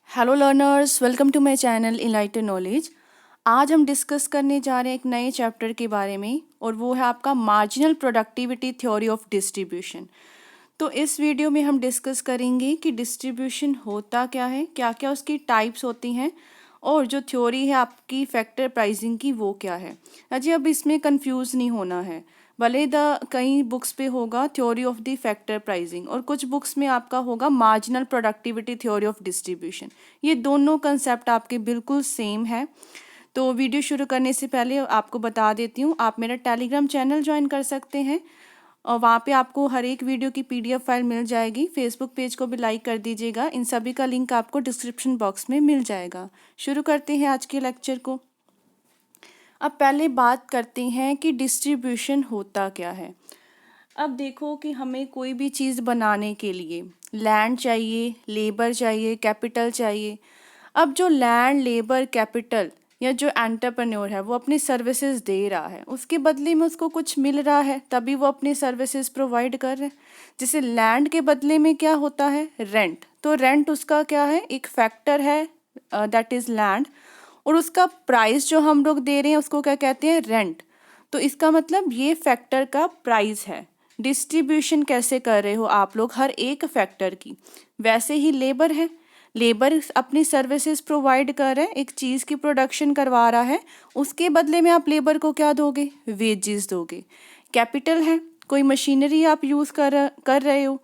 Hello learners, welcome to my channel enlighten knowledge. आज हम discuss करने जा रहे हैं एक नए चैप्टर के बारे में और वो है आपका marginal productivity theory of distribution. तो इस वीडियो में हम डिस्कस करेंगे कि डिस्ट्रीब्यूशन होता क्या है, क्या क्या उसकी टाइप्स होती हैं और जो थ्योरी है आपकी फैक्टर प्राइसिंग की वो क्या है। अजी अब इसमें कंफ्यूज नहीं होना है। भले द कई बुक्स पे होगा theory of the factor pricing और कुछ बुक्स में आपका होगा marginal productivity theory of distribution. ये दोनों कंसेप्ट आपके बिल्कुल सेम है। तो वीडियो शुरू करने से पहले आपको बता देती हूँ, आप मेरा टेलीग्राम चैनल ज्वाइन कर सकते हैं और वहाँ पे आपको हर एक वीडियो की पीडीएफ फाइल मिल जाएगी। फेसबुक पेज को भी लाइक कर दीजिएगा, इन सभी का लिंक आपको डिस्क्रिप्शन बॉक्स में मिल जाएगा। शुरू करते हैं आज के लेक्चर को। अब पहले बात करते हैं कि डिस्ट्रीब्यूशन होता क्या है। अब देखो कि हमें कोई भी चीज़ बनाने के लिए लैंड चाहिए, लेबर चाहिए, कैपिटल चाहिए। अब जो लैंड, लेबर, कैपिटल या जो एंटरप्रेन्योर है वो अपनी सर्विसेज दे रहा है, उसके बदले में उसको कुछ मिल रहा है, तभी वो अपनी सर्विसेज प्रोवाइड कर रहे हैं। जैसे लैंड के बदले में क्या होता है, रेंट। तो रेंट उसका क्या है, एक फैक्टर है, दैट इज़ लैंड, और उसका प्राइस जो हम लोग दे रहे हैं उसको क्या कहते हैं, रेंट। तो इसका मतलब ये फैक्टर का प्राइस है। डिस्ट्रीब्यूशन कैसे कर रहे हो आप लोग हर एक फैक्टर की, वैसे ही लेबर है। लेबर अपनी सर्विसेज प्रोवाइड कर रहा है, एक चीज़ की प्रोडक्शन करवा रहा है, उसके बदले में आप लेबर को क्या दोगे, वेजेस दोगे। कैपिटल है, कोई मशीनरी आप यूज़ कर रहे हो,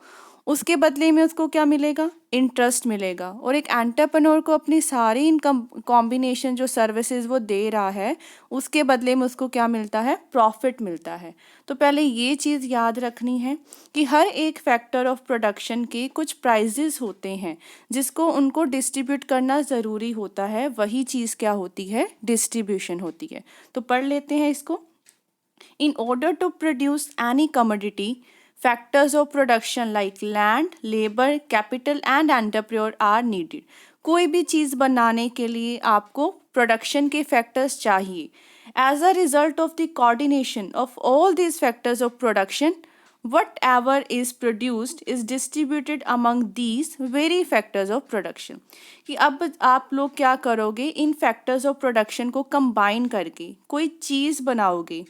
उसके बदले में उसको क्या मिलेगा, इंटरेस्ट मिलेगा। और एक एंटरप्रेन्योर को अपनी सारी इनकम कॉम्बिनेशन जो सर्विसेज वो दे रहा है उसके बदले में उसको क्या मिलता है, प्रॉफिट मिलता है। तो पहले ये चीज़ याद रखनी है कि हर एक फैक्टर ऑफ प्रोडक्शन के कुछ प्राइजेस होते हैं जिसको उनको डिस्ट्रीब्यूट करना ज़रूरी होता है, वही चीज़ क्या होती है, डिस्ट्रीब्यूशन होती है। तो पढ़ लेते हैं इसको। In order to produce any commodity, factors of production like land, labor, capital and entrepreneur are needed. कोई भी चीज़ बनाने के लिए आपको प्रोडक्शन के फैक्टर्स चाहिए। As a result of the coordination of all these factors of production, whatever is produced is distributed among these very factors of production. कि अब आप लोग क्या करोगे, इन फैक्टर्स ऑफ प्रोडक्शन को कंबाइन करके कोई चीज़ बनाओगे,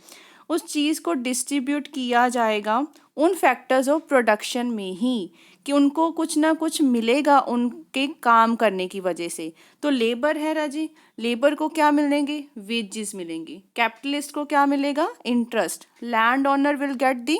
उस चीज़ को डिस्ट्रीब्यूट किया जाएगा उन फैक्टर्स ऑफ प्रोडक्शन में ही, कि उनको कुछ ना कुछ मिलेगा उनके काम करने की वजह से। तो लेबर है राजी, लेबर को क्या मिलेंगे, वेजेस मिलेंगे। कैपिटलिस्ट को क्या मिलेगा, interest. Land owner will get the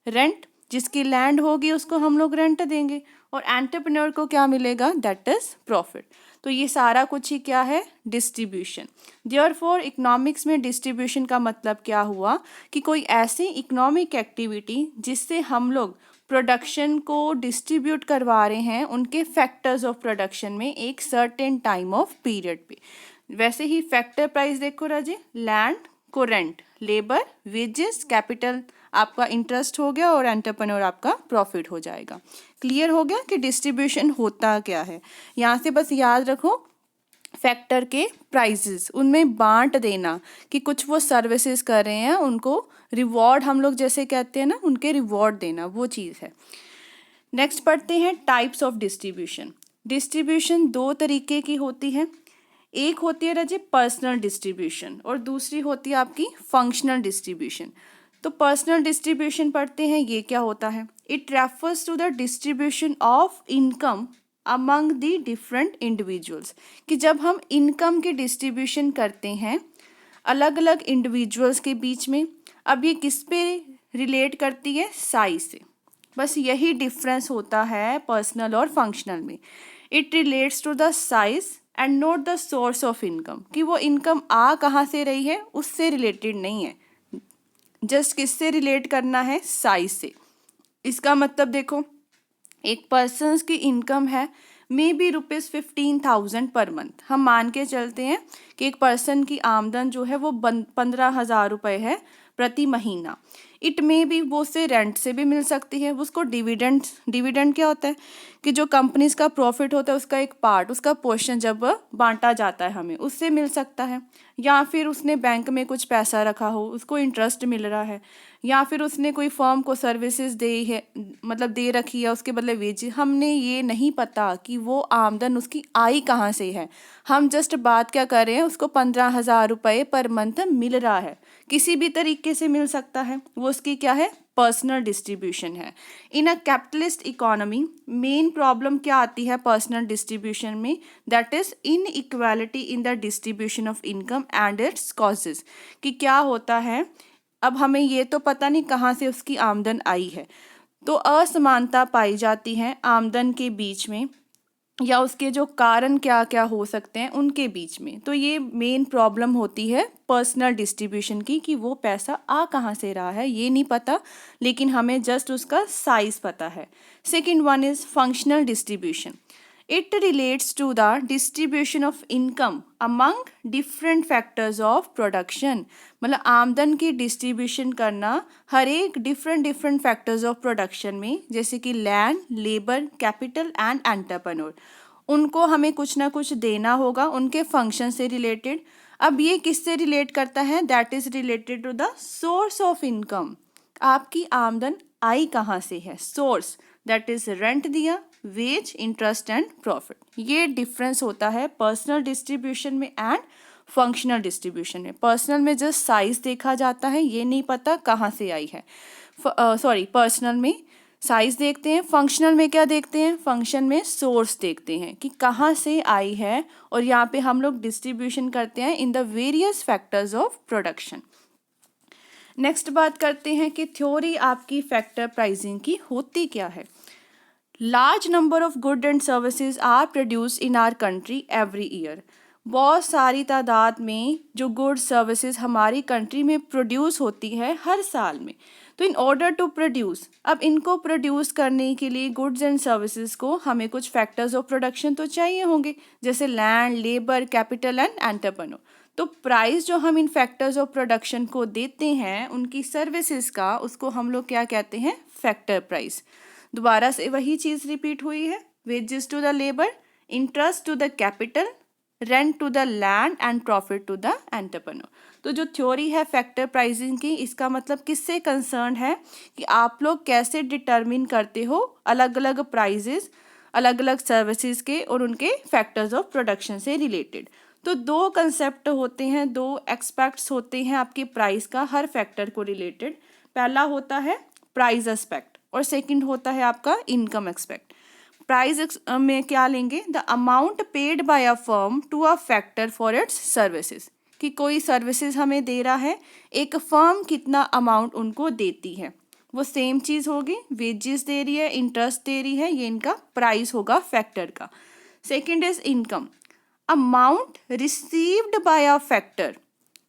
rent, जिसकी लैंड होगी उसको हम लोग रेंट देंगे। और एंटरप्रेन्योर को क्या मिलेगा, दैट इज प्रॉफिट। तो ये सारा कुछ ही क्या है, डिस्ट्रीब्यूशन। देयरफॉर इकोनॉमिक्स में डिस्ट्रीब्यूशन का मतलब क्या हुआ कि कोई ऐसी इकोनॉमिक एक्टिविटी जिससे हम लोग प्रोडक्शन को डिस्ट्रीब्यूट करवा रहे हैं उनके फैक्टर्स ऑफ प्रोडक्शन में एक सर्टेन टाइम ऑफ पीरियड पे। वैसे ही फैक्टर प्राइस देखो राजे, लैंड को रेंट, लेबर वेजेस, कैपिटल आपका इंटरेस्ट हो गया और एंटरप्रेन्योर आपका प्रॉफिट हो जाएगा। क्लियर हो गया कि डिस्ट्रीब्यूशन होता क्या है। यहाँ से बस याद रखो फैक्टर के प्राइजेस, उनमें बांट देना कि कुछ वो सर्विसेज कर रहे हैं उनको रिवॉर्ड हम लोग जैसे कहते हैं ना, उनके रिवॉर्ड देना, वो चीज़ है। नेक्स्ट पढ़ते हैं टाइप्स ऑफ डिस्ट्रीब्यूशन। डिस्ट्रीब्यूशन दो तरीके की होती है, एक होती है राजे पर्सनल डिस्ट्रीब्यूशन और दूसरी होती है आपकी फंक्शनल डिस्ट्रीब्यूशन। तो पर्सनल डिस्ट्रीब्यूशन पढ़ते हैं, ये क्या होता है, it refers to the distribution of income among the different individuals. कि जब हम इनकम के डिस्ट्रीब्यूशन करते हैं अलग अलग इंडिविजुअल्स के बीच में, अब ये किस पे रिलेट करती है, साइज से। बस यही डिफरेंस होता है पर्सनल और फंक्शनल में। It relates to the size and not the source of income, कि वो इनकम आ कहाँ से रही है उससे रिलेटेड नहीं है, जस्ट किससे रिलेट करना है, साइज से। इसका मतलब देखो, एक पर्सन्स की इनकम है मे बी ₹15,000 पर मंथ। हम मान के चलते हैं कि एक पर्सन की आमदन जो है वो 15,000 रुपये है प्रति महीना। इट में भी वो उससे रेंट से भी मिल सकती है, उसको डिविडेंड क्या होता है कि जो कंपनीज का प्रॉफिट होता है उसका एक पार्ट, उसका पोर्शन जब बांटा जाता है हमें, उससे मिल सकता है। या फिर उसने बैंक में कुछ पैसा रखा हो, उसको इंटरेस्ट मिल रहा है, या फिर उसने कोई फर्म को सर्विसेज दे है, मतलब दे रखी है, उसके बदले वेज। हमने ये नहीं पता कि वो आमदन उसकी आई कहाँ से है, हम जस्ट बात क्या कर रहे हैं, उसको 15,000 रुपये पर मंथ मिल रहा है, किसी भी तरीके से मिल सकता है, वो उसकी क्या है, पर्सनल डिस्ट्रीब्यूशन है। In a capitalist economy main problem क्या आती है पर्सनल डिस्ट्रीब्यूशन में, that is inequality in the distribution of income and its causes. कि क्या होता है, अब हमें ये तो पता नहीं कहाँ से उसकी आमदन आई है, तो असमानता पाई जाती है आमदन के बीच में, या उसके जो कारण क्या क्या हो सकते हैं उनके बीच में। तो ये मेन प्रॉब्लम होती है पर्सनल डिस्ट्रीब्यूशन की, कि वो पैसा आ कहाँ से रहा है ये नहीं पता, लेकिन हमें जस्ट उसका साइज पता है। Second one is functional distribution. It relates to the distribution of income among different factors of production. मतलब आमदन की डिस्ट्रीब्यूशन करना हर एक डिफरेंट फैक्टर्स ऑफ प्रोडक्शन में, जैसे कि land, labour, capital and entrepreneur, उनको हमें कुछ ना कुछ देना होगा उनके फंक्शन से रिलेटेड। अब ये किससे रिलेट करता है, that is related to the source of income. आपकी आमदन आई कहाँ से है, सोर्स, दैट इज रेंट दिया, वेज, इंटरेस्ट एंड प्रॉफिट। ये डिफरेंस होता है पर्सनल डिस्ट्रीब्यूशन में एंड फंक्शनल डिस्ट्रीब्यूशन में। पर्सनल में जस्ट साइज देखा जाता है, ये नहीं पता कहाँ से आई है, पर्सनल में साइज देखते हैं, फंक्शनल में क्या देखते हैं, फंक्शन में सोर्स देखते हैं कि कहाँ से आई है, और यहाँ पे हम लोग डिस्ट्रीब्यूशन करते हैं in the various factors of production. Next बात करते हैं कि थ्योरी आपकी फैक्टर प्राइसिंग की होती क्या है। Large number of good and services are produce in our country every year. बहुत सारी तादाद में जो गुड सर्विसेज हमारी कंट्री में प्रोड्यूस होती है हर साल में। तो इन ऑर्डर टू प्रोड्यूस, अब इनको प्रोड्यूस करने के लिए गुड्स एंड सर्विसेज को हमें कुछ फैक्टर्स ऑफ प्रोडक्शन तो चाहिए होंगे, जैसे land, labour, capital and entrepreneur. तो प्राइस जो हम इन फैक्टर्स ऑफ प्रोडक्शन को देते हैं उनकी सर्विसेज का, उसको हम लोग क्या कहते हैं, फैक्टर प्राइस। दोबारा से वही चीज़ रिपीट हुई है, wages to the labour, interest to the capital, rent to the land and profit to the entrepreneur. तो जो थ्योरी है फैक्टर प्राइसिंग की, इसका मतलब किससे कंसर्न है कि आप लोग कैसे डिटरमिन करते हो अलग अलग प्राइजेस अलग अलग सर्विसेज के और उनके फैक्टर्स ऑफ प्रोडक्शन से रिलेटेड। तो दो कंसेप्ट होते हैं, दो एक्सपेक्ट्स होते हैं आपके प्राइस का हर फैक्टर को रिलेटेड। पहला होता है प्राइस एस्पेक्ट और सेकंड होता है आपका इनकम एक्सपेक्ट। प्राइस में क्या लेंगे, the amount paid by a firm to a factor for its services, कि कोई सर्विसेज हमें दे रहा है, एक फर्म कितना अमाउंट उनको देती है, वो सेम चीज़ होगी, वेजेस दे रही है, इंटरेस्ट दे रही है, ये इनका प्राइस होगा फैक्टर का। Second is income, amount received by a factor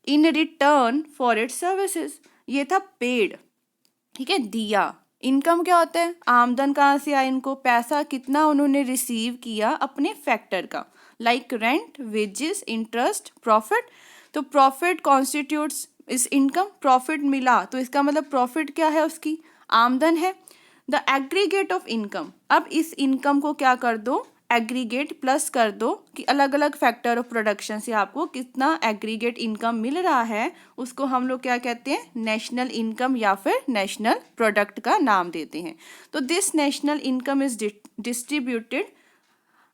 in return for its services. ये था पेड, ठीक है, दिया। इनकम क्या होता है, आमदन कहाँ से आया, इनको पैसा कितना उन्होंने रिसीव किया अपने फैक्टर का, like rent, wages, interest, profit. तो प्रॉफिट कॉन्स्टिट्यूट्स इस इनकम, प्रॉफिट मिला तो इसका मतलब प्रॉफिट क्या है, उसकी आमदन है। द एग्रीगेट ऑफ इनकम, अब इस इनकम को क्या कर दो, एग्रीगेट प्लस कर दो कि अलग अलग फैक्टर ऑफ प्रोडक्शन से आपको कितना एग्रीगेट इनकम मिल रहा है, उसको हम लोग क्या कहते हैं, नेशनल इनकम या फिर नेशनल प्रोडक्ट का नाम देते हैं। तो this national income is distributed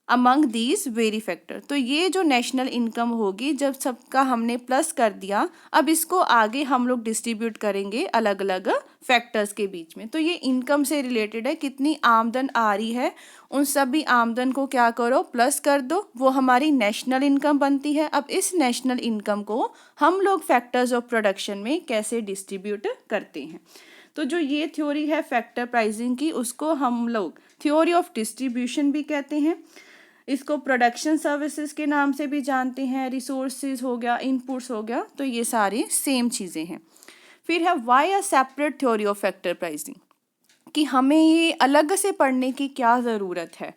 among these very factor. तो ये जो नेशनल इनकम होगी, जब सबका हमने प्लस कर दिया, अब इसको आगे हम लोग डिस्ट्रीब्यूट करेंगे अलग अलग फैक्टर्स के बीच में। तो ये इनकम से रिलेटेड है, कितनी आमदन आ रही है उन सभी आमदन को क्या करो, प्लस कर दो, वो हमारी नेशनल इनकम बनती है। अब इस नेशनल इनकम को हम लोग फैक्टर्स ऑफ प्रोडक्शन में कैसे डिस्ट्रीब्यूट करते हैं। तो जो ये थ्योरी है फैक्टर प्राइसिंग की, उसको हम लोग थ्योरी ऑफ डिस्ट्रीब्यूशन भी कहते हैं। इसको प्रोडक्शन सर्विसेज के नाम से भी जानते हैं, रिसोर्सेज हो गया, इनपुट्स हो गया, तो ये सारी सेम चीज़ें हैं। फिर है why a separate theory of factor pricing, कि हमें ये अलग से पढ़ने की क्या ज़रूरत है।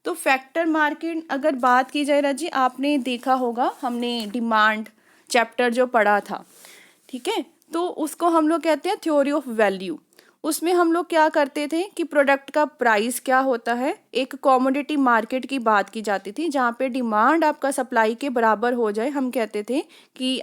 तो फैक्टर मार्केट अगर बात की जाए राजी, आपने देखा होगा हमने डिमांड चैप्टर जो पढ़ा था, ठीक है, तो उसको हम लोग कहते हैं थ्योरी ऑफ वैल्यू। उसमें हम लोग क्या करते थे कि प्रोडक्ट का प्राइस क्या होता है, एक कॉमोडिटी मार्केट की बात की जाती थी जहाँ पे डिमांड आपका सप्लाई के बराबर हो जाए। हम कहते थे कि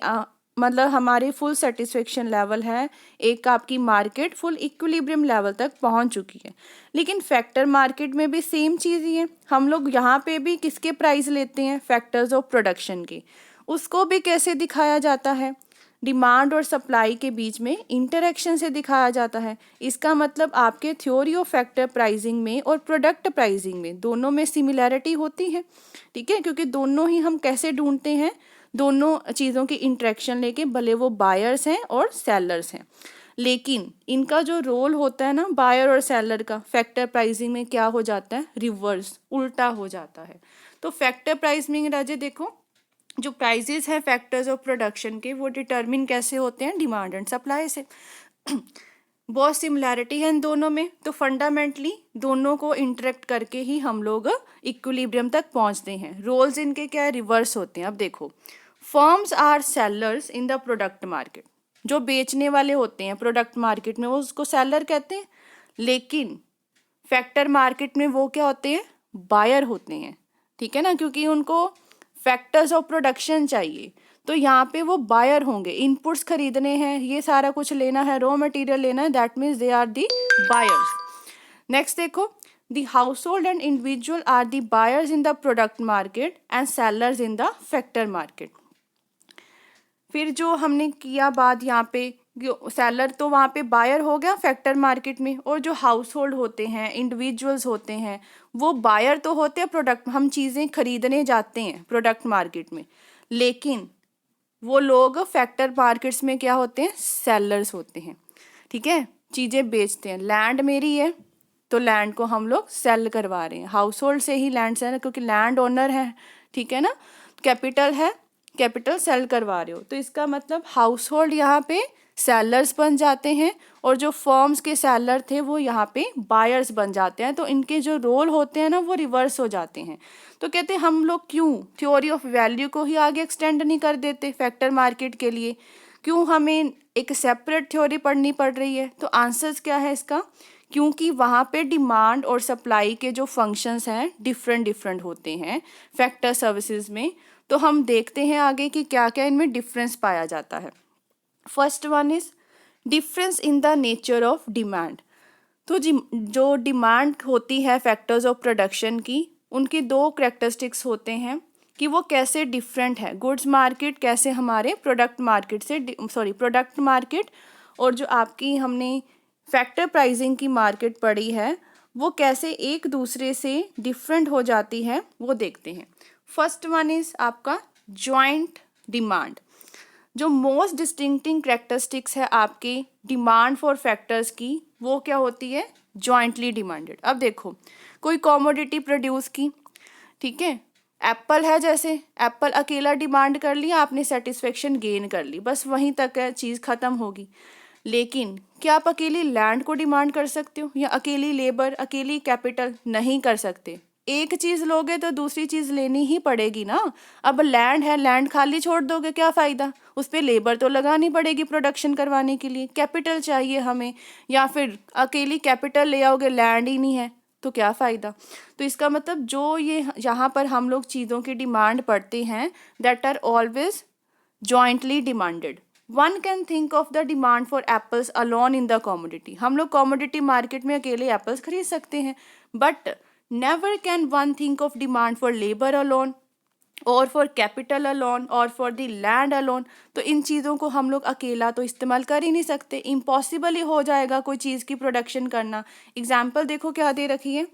मतलब हमारे फुल सेटिस्फेक्शन लेवल है, एक आपकी मार्केट फुल इक्विलिब्रियम लेवल तक पहुंच चुकी है। लेकिन फैक्टर मार्केट में भी सेम चीज़ ही है, हम लोग यहाँ पे भी किसके प्राइस लेते हैं, फैक्टर्स ऑफ प्रोडक्शन के। उसको भी कैसे दिखाया जाता है, डिमांड और सप्लाई के बीच में इंटरेक्शन से दिखाया जाता है। इसका मतलब आपके थ्योरी ऑफ फैक्टर प्राइसिंग में और प्रोडक्ट प्राइसिंग में दोनों में सिमिलैरिटी होती है, ठीक है, क्योंकि दोनों ही हम कैसे ढूंढते हैं, दोनों चीज़ों की इंटरेक्शन लेके, भले वो बायर्स हैं और सेलर्स हैं। लेकिन इनका जो रोल होता है ना बायर और सेलर का, फैक्टर प्राइसिंग में क्या हो जाता है, रिवर्स, उल्टा हो जाता है। तो फैक्टर प्राइसिंग राजे देखो, जो प्राइजेस हैं फैक्टर्स ऑफ प्रोडक्शन के, वो डिटरमिन कैसे होते हैं, डिमांड एंड सप्लाई से। बहुत सिमिलैरिटी है इन दोनों में, तो फंडामेंटली दोनों को इंटरेक्ट करके ही हम लोग इक्विलिब्रियम तक पहुंचते हैं। रोल्स इनके क्या है, रिवर्स होते हैं। अब देखो, firms are sellers in the product market, जो बेचने वाले होते हैं प्रोडक्ट मार्केट में वो उसको सेलर कहते हैं। लेकिन फैक्टर मार्केट में वो क्या होते हैं, बायर होते हैं, ठीक है ना, क्योंकि उनको फैक्टर्स ऑफ प्रोडक्शन चाहिए, तो यहाँ पे वो बायर होंगे। इनपुट्स खरीदने हैं, ये सारा कुछ लेना है, रॉ मटेरियल लेना है, that means they are the buyers. Next देखो, the household and individual are the buyers in the product market and sellers in the factor market. फिर जो हमने किया बात यहाँ पे, सेलर तो वहाँ पे बायर हो गया फैक्टर मार्केट में, और जो हाउस होल्ड होते हैं, इंडिविजुअल्स होते हैं, वो बायर तो होते हैं प्रोडक्ट, हम चीज़ें खरीदने जाते हैं प्रोडक्ट मार्केट में, लेकिन वो लोग फैक्टर मार्केट्स में क्या होते हैं, सेलर्स होते हैं, ठीक है, चीज़ें बेचते हैं। लैंड मेरी है तो लैंड को हम लोग सेल करवा रहे हैं, हाउस होल्ड से ही लैंड सेल, क्योंकि लैंड ओनर है, ठीक है ना। कैपिटल है, कैपिटल सेल करवा रहे हो, तो इसका मतलब हाउस होल्ड यहाँ पे सेलर्स बन जाते हैं, और जो फर्म्स के सेलर थे वो यहाँ पे बायर्स बन जाते हैं। तो इनके जो रोल होते हैं ना वो रिवर्स हो जाते हैं। तो कहते हैं हम लोग क्यों थ्योरी ऑफ वैल्यू को ही आगे एक्सटेंड नहीं कर देते फैक्टर मार्केट के लिए, क्यों हमें एक सेपरेट थ्योरी पढ़नी पड़ रही है। तो आंसर्स क्या है इसका, क्योंकि वहाँ पे डिमांड और सप्लाई के जो फंक्शंस हैं डिफरेंट डिफरेंट होते हैं फैक्टर सर्विसेज में। तो हम देखते हैं आगे कि क्या क्या इनमें डिफरेंस पाया जाता है। First one is difference in the nature of demand. तो जो डिमांड होती है फैक्टर्स ऑफ प्रोडक्शन की, उनकी दो करेक्टरिस्टिक्स होते हैं कि वो कैसे डिफरेंट है। गुड्स मार्केट कैसे हमारे प्रोडक्ट मार्केट से, प्रोडक्ट मार्केट, और जो आपकी हमने फैक्टर प्राइसिंग की मार्केट पढ़ी है वो कैसे एक दूसरे से डिफरेंट हो जाती है, वो देखते हैं। फर्स्ट वन इज आपका जॉइंट डिमांड। जो मोस्ट डिस्टिंक्टिंग करेक्टरिस्टिक्स है आपके डिमांड फॉर फैक्टर्स की, वो क्या होती है, जॉइंटली डिमांडेड। अब देखो, कोई कॉमोडिटी प्रोड्यूस की, ठीक है, एप्पल है, जैसे एप्पल अकेला डिमांड कर लिया आपने, सेटिस्फेक्शन गेन कर ली, बस वहीं तक है, चीज़ ख़त्म होगी। लेकिन क्या आप अकेली लैंड को डिमांड कर सकते हो, या अकेली लेबर, अकेली कैपिटल? नहीं कर सकते। एक चीज़ लोगे तो दूसरी चीज़ लेनी ही पड़ेगी ना। अब लैंड है, लैंड खाली छोड़ दोगे क्या फ़ायदा, उस पर लेबर तो लगानी पड़ेगी प्रोडक्शन करवाने के लिए, कैपिटल चाहिए हमें। या फिर अकेली कैपिटल ले आओगे, लैंड ही नहीं है, तो क्या फ़ायदा। तो इसका मतलब जो ये यहाँ पर हम लोग चीज़ों की डिमांड पढ़ते हैं, that are always jointly demanded. One can think of the demand for apples alone in the commodity. हम लोग कॉमोडिटी मार्केट में अकेले एप्पल्स खरीद सकते हैं, but never can one think of demand for labour alone, और फॉर कैपिटल अलोन, और for the land alone. तो इन चीज़ों को हम लोग अकेला तो इस्तेमाल कर ही नहीं सकते, इम्पॉसिबल ही हो जाएगा कोई चीज़ की प्रोडक्शन करना। एग्जाम्पल देखो क्या दे रखी है,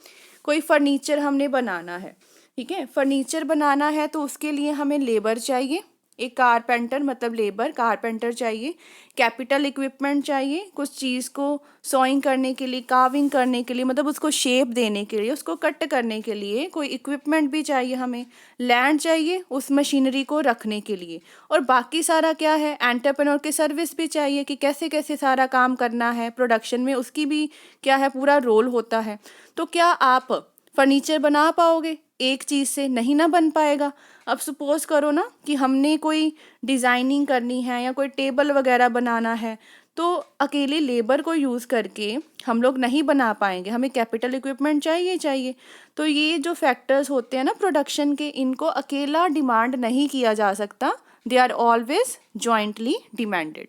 कोई फर्नीचर हमने बनाना है, ठीक है, फर्नीचर बनाना है तो उसके लिए हमें लेबर चाहिए, एक कारपेंटर मतलब लेबर कारपेंटर चाहिए, कैपिटल इक्विपमेंट चाहिए, कुछ चीज़ को सॉइंग करने के लिए, काविंग करने के लिए, मतलब उसको शेप देने के लिए, उसको कट करने के लिए कोई इक्विपमेंट भी चाहिए, हमें लैंड चाहिए उस मशीनरी को रखने के लिए, और बाकी सारा क्या है, एंटरप्रेन्योर की सर्विस भी चाहिए कि कैसे कैसे सारा काम करना है प्रोडक्शन में, उसकी भी क्या है पूरा रोल होता है। तो क्या आप फर्नीचर बना पाओगे? एक चीज़ से नहीं ना बन पाएगा। अब सपोज़ करो ना कि हमने कोई डिज़ाइनिंग करनी है या कोई टेबल वगैरह बनाना है, तो अकेले लेबर को यूज़ करके हम लोग नहीं बना पाएंगे, हमें कैपिटल इक्विपमेंट चाहिए। तो ये जो फैक्टर्स होते हैं ना प्रोडक्शन के, इनको अकेला डिमांड नहीं किया जा सकता, they are always jointly demanded.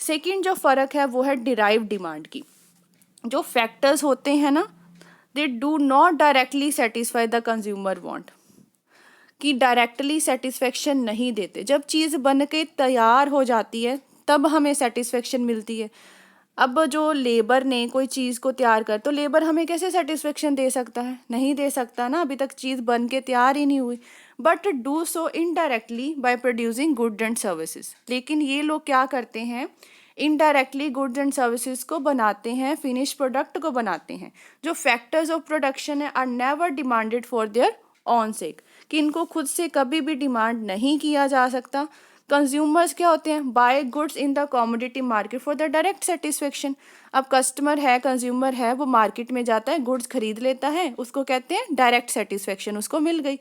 Second जो फ़र्क है वो है डिराइव डिमांड की। जो फैक्टर्स होते हैं ना, they do not directly satisfy the consumer want, कि डायरेक्टली सेटिस्फेक्शन नहीं देते। जब चीज़ बन के तैयार हो जाती है तब हमें सेटिस्फेक्शन मिलती है। अब जो लेबर ने कोई चीज़ को तैयार कर, तो लेबर हमें कैसे सेटिस्फेक्शन दे सकता है? नहीं दे सकता ना, अभी तक चीज़ बन के तैयार ही नहीं हुई। But do so indirectly by producing goods and services. लेकिन ये लोग क्या करते हैं, इनडायरेक्टली गुड्स एंड सर्विसेज को बनाते हैं, फिनिश प्रोडक्ट को बनाते हैं। जो फैक्टर्स ऑफ प्रोडक्शन है are never demanded for their own sake, कि इनको खुद से कभी भी डिमांड नहीं किया जा सकता। कंज्यूमर्स क्या होते हैं, buy goods in the commodity market for the direct satisfaction. अब कस्टमर है, कंज्यूमर है, वो मार्केट में जाता है, गुड्स खरीद लेता है, उसको कहते हैं डायरेक्ट सेटिस्फेक्शन, उसको मिल गई।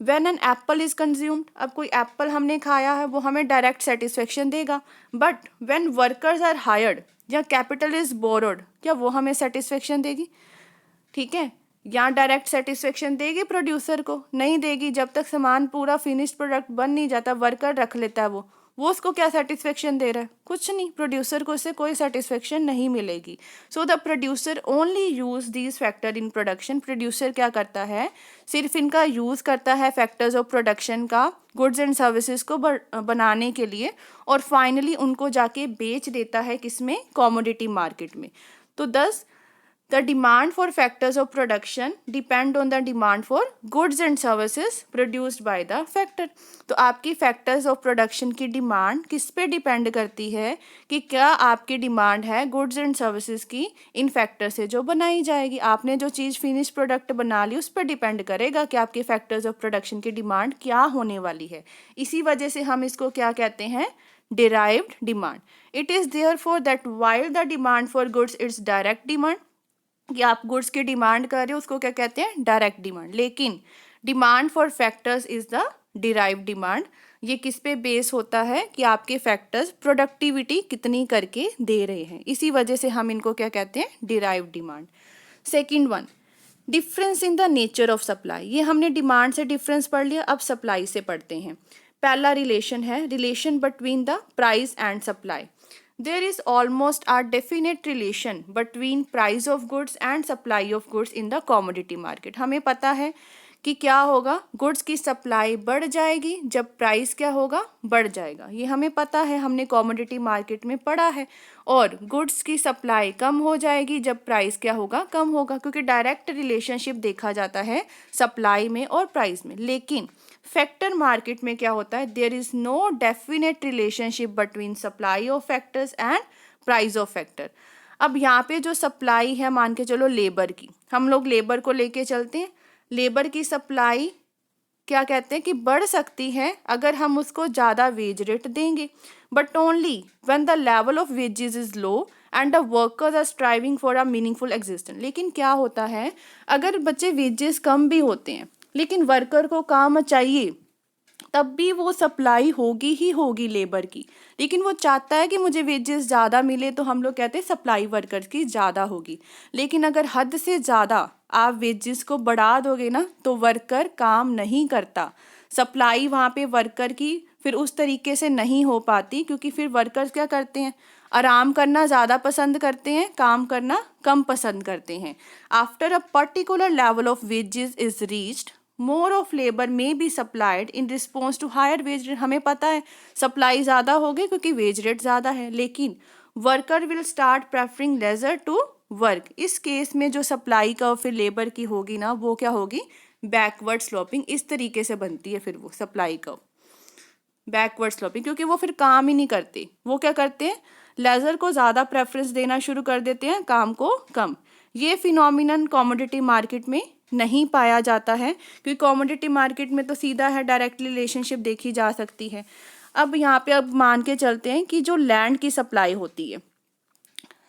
When an apple is consumed, अब कोई एप्पल हमने खाया है, वो हमें डायरेक्ट सेटिस्फेक्शन देगा। But when workers are hired या कैपिटल इज बोरोड, क्या वो हमें सेटिस्फेक्शन देगी? ठीक है, या डायरेक्ट सेटिस्फेक्शन देगी प्रोड्यूसर को? नहीं देगी। जब तक सामान पूरा फिनिश्ड प्रोडक्ट बन नहीं जाता, वर्कर रख लेता है, वो उसको क्या सेटिस्फेक्शन दे रहा है? कुछ नहीं। प्रोड्यूसर को इससे कोई सेटिस्फेक्शन नहीं मिलेगी। So the producer only use these factor in production. Producer क्या करता है, सिर्फ इनका यूज़ करता है फैक्टर्स ऑफ प्रोडक्शन का गुड्स एंड सर्विसेज को बनाने के लिए, और फाइनली उनको जाके बेच देता है किसमें, कमोडिटी मार्केट में। तो दस the demand for factors of production depend on the demand for goods and services produced by the factor। तो आपकी factors of production की डिमांड किस पे डिपेंड करती है, कि क्या आपकी डिमांड है गुड्स एंड सर्विसेज की इन फैक्टर से जो बनाई जाएगी। आपने जो चीज़ फिनिश प्रोडक्ट बना ली, उस पर डिपेंड करेगा कि आपके फैक्टर्स ऑफ प्रोडक्शन की डिमांड क्या होने वाली है। इसी वजह से हम इसको क्या कहते हैं, derived demand। It is therefore that while the demand for goods is direct demand, कि आप गुड्स की डिमांड कर रहे हो, उसको क्या कहते हैं, डायरेक्ट डिमांड। लेकिन demand for factors is the derive demand. ये किस पे बेस होता है, कि आपके फैक्टर्स प्रोडक्टिविटी कितनी करके दे रहे हैं, इसी वजह से हम इनको क्या कहते हैं, derive demand. Second one, difference in the nature of supply. ये हमने डिमांड से डिफरेंस पढ़ लिया, अब सप्लाई से पढ़ते हैं। पहला रिलेशन है, relation between the price and supply. There is almost a definite relation between price of goods and supply of goods in the commodity market। हमें पता है कि क्या होगा, गुड्स की सप्लाई बढ़ जाएगी जब प्राइस क्या होगा, बढ़ जाएगा। ये हमें पता है, हमने कमोडिटी मार्केट में पढ़ा है। और गुड्स की सप्लाई कम हो जाएगी जब प्राइस क्या होगा, कम होगा, क्योंकि डायरेक्ट रिलेशनशिप देखा जाता है सप्लाई में और प्राइस में। लेकिन फैक्टर मार्केट में क्या होता है, there is no definite relationship between supply of factors and price of factor. अब यहाँ पे जो सप्लाई है, मान के चलो लेबर की, हम लोग लेबर को लेके चलते हैं। लेबर की सप्लाई क्या कहते हैं कि बढ़ सकती है अगर हम उसको ज़्यादा वेज रेट देंगे, but only when the level of wages is low and the workers are striving for a meaningful existence. लेकिन क्या होता है, अगर बच्चे वेजेस कम भी होते हैं लेकिन वर्कर को काम चाहिए, तब भी वो सप्लाई होगी ही होगी लेबर की। लेकिन वो चाहता है कि मुझे वेजेस ज़्यादा मिले, तो हम लोग कहते हैं सप्लाई वर्कर्स की ज़्यादा होगी। लेकिन अगर हद से ज़्यादा आप वेजेस को बढ़ा दोगे ना, तो वर्कर काम नहीं करता। सप्लाई वहाँ पे वर्कर की फिर उस तरीके से नहीं हो पाती, क्योंकि फिर वर्कर्स क्या करते हैं, आराम करना ज़्यादा पसंद करते हैं, काम करना कम पसंद करते हैं। After a particular level of wages is reached, more of labour may be supplied in response to higher wage rate. हमें पता है सप्लाई ज़्यादा होगी क्योंकि वेज रेट ज़्यादा है, लेकिन worker will start preferring leisure to work. इस केस में जो सप्लाई का फिर लेबर की होगी ना, वो क्या होगी, बैकवर्ड स्लोपिंग। इस तरीके से बनती है फिर वो सप्लाई का बैकवर्ड स्लोपिंग, क्योंकि वो फिर काम ही नहीं करते। वो क्या करते हैं, लेजर को ज़्यादा प्रेफरेंस देना शुरू कर देते हैं, काम को कम। ये फिनोमिनन कमोडिटी मार्केट में नहीं पाया जाता है, क्योंकि कमोडिटी मार्केट में तो सीधा है, डायरेक्ट रिलेशनशिप देखी जा सकती है। अब यहाँ पे अब मान के चलते हैं कि जो लैंड की सप्लाई होती है,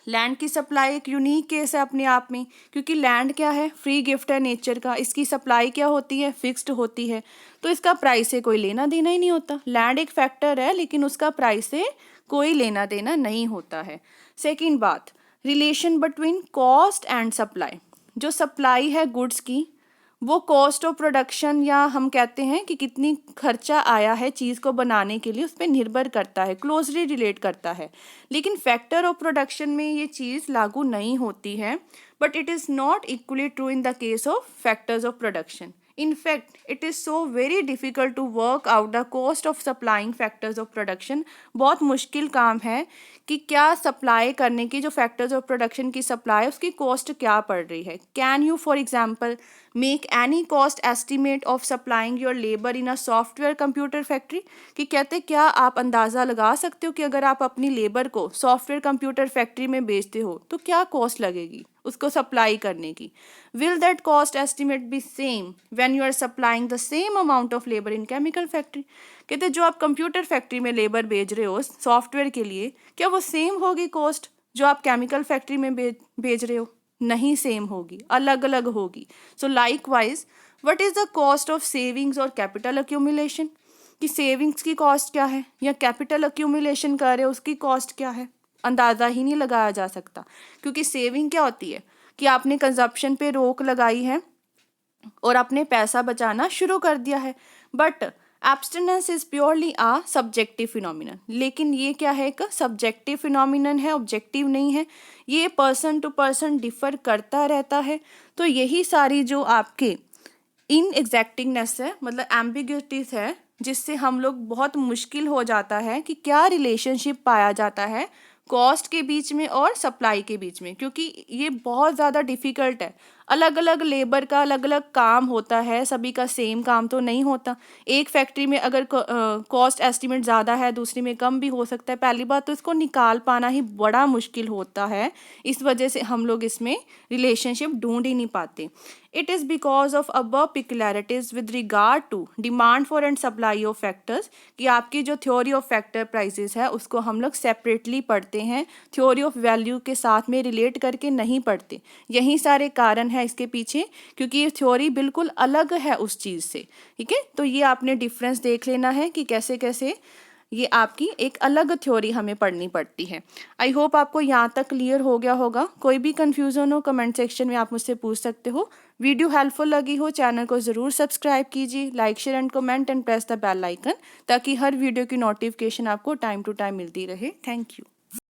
लैंड की सप्लाई एक यूनिक केस है अपने आप में, क्योंकि लैंड क्या है, फ्री गिफ्ट है नेचर का, इसकी सप्लाई क्या होती है, फिक्स्ड होती है, तो इसका प्राइस से कोई लेना देना ही नहीं होता। लैंड एक फैक्टर है लेकिन उसका प्राइस से कोई लेना देना नहीं होता है। सेकंड बात, relation between cost and supply. जो सप्लाई है गुड्स की, वो कॉस्ट ऑफ प्रोडक्शन या हम कहते हैं कि कितनी खर्चा आया है चीज़ को बनाने के लिए, उस पर निर्भर करता है, क्लोजली रिलेट करता है। लेकिन फैक्टर ऑफ प्रोडक्शन में ये चीज़ लागू नहीं होती है, but it is not equally true in the case of factors of production. In fact, it is so very difficult to work out the cost of supplying factors of production. बहुत मुश्किल काम है कि क्या सप्लाई करने की जो factors of production की सप्लाई उसकी कॉस्ट क्या पड़ रही है। Can you for example make any cost estimate of supplying your labour in a software computer factory? कि कहते क्या आप अंदाज़ा लगा सकते हो कि अगर आप अपनी लेबर को सॉफ्टवेयर कंप्यूटर फैक्ट्री में बेचते हो तो क्या कॉस्ट लगेगी उसको सप्लाई करने की। Will that cost estimate be same when you are supplying the same amount of labour in chemical factory? कहते जो आप कंप्यूटर फैक्ट्री में लेबर भेज रहे हो सॉफ्टवेयर के लिए, क्या वो सेम होगी कॉस्ट जो आप केमिकल फैक्ट्री में भेज रहे हो? नहीं सेम होगी, अलग अलग होगी। सो likewise what is the cost of savings और कैपिटल अक्यूमुलेशन? कि सेविंग्स की कॉस्ट क्या है या कैपिटल अक्यूमुलेशन कर रहे हो उसकी कॉस्ट क्या है, अंदाज़ा ही नहीं लगाया जा सकता। क्योंकि सेविंग क्या होती है कि आपने कंजप्शन पे रोक लगाई है और आपने पैसा बचाना शुरू कर दिया है, but abstinence is purely a subjective phenomenon. लेकिन ये क्या है, एक सब्जेक्टिव फिनोमिनन है, ऑब्जेक्टिव नहीं है, ये पर्सन टू पर्सन डिफर करता रहता है। तो यही सारी जो आपके इनएग्जैक्टिंगनेस है, मतलब एम्बिग्यूटीज है, जिससे हम लोग बहुत मुश्किल हो जाता है कि क्या रिलेशनशिप पाया जाता है कॉस्ट के बीच में और सप्लाई के बीच में, क्योंकि ये बहुत ज़्यादा डिफ़िकल्ट है। अलग अलग लेबर का अलग अलग काम होता है, सभी का सेम काम तो नहीं होता। एक फैक्ट्री में अगर कॉस्ट एस्टिमेट ज़्यादा है, दूसरी में कम भी हो सकता है। पहली बात तो इसको निकाल पाना ही बड़ा मुश्किल होता है, इस वजह से हम लोग इसमें रिलेशनशिप ढूंढ ही नहीं पाते। It is because of above peculiarities with regard to demand for and supply of factors, कि आपकी जो थ्योरी ऑफ फैक्टर प्राइसेस है उसको हम लोग सेपरेटली पढ़ते हैं, थ्योरी ऑफ वैल्यू के साथ में रिलेट करके नहीं पढ़ते। यही सारे कारण है इसके पीछे, क्योंकि ये थ्योरी बिल्कुल अलग है उस चीज़ से। ठीक है, तो ये आपने डिफरेंस देख लेना है कि कैसे कैसे ये आपकी एक अलग थ्योरी हमें पढ़नी पड़ती है। आई होप आपको यहाँ तक क्लियर हो गया होगा। कोई भी कन्फ्यूज़न हो कमेंट सेक्शन में आप मुझसे पूछ सकते हो। वीडियो हेल्पफुल लगी हो चैनल को ज़रूर सब्सक्राइब कीजिए, like share and comment and press the bell icon, ताकि हर वीडियो की नोटिफिकेशन आपको टाइम टू टाइम मिलती रहे। Thank you.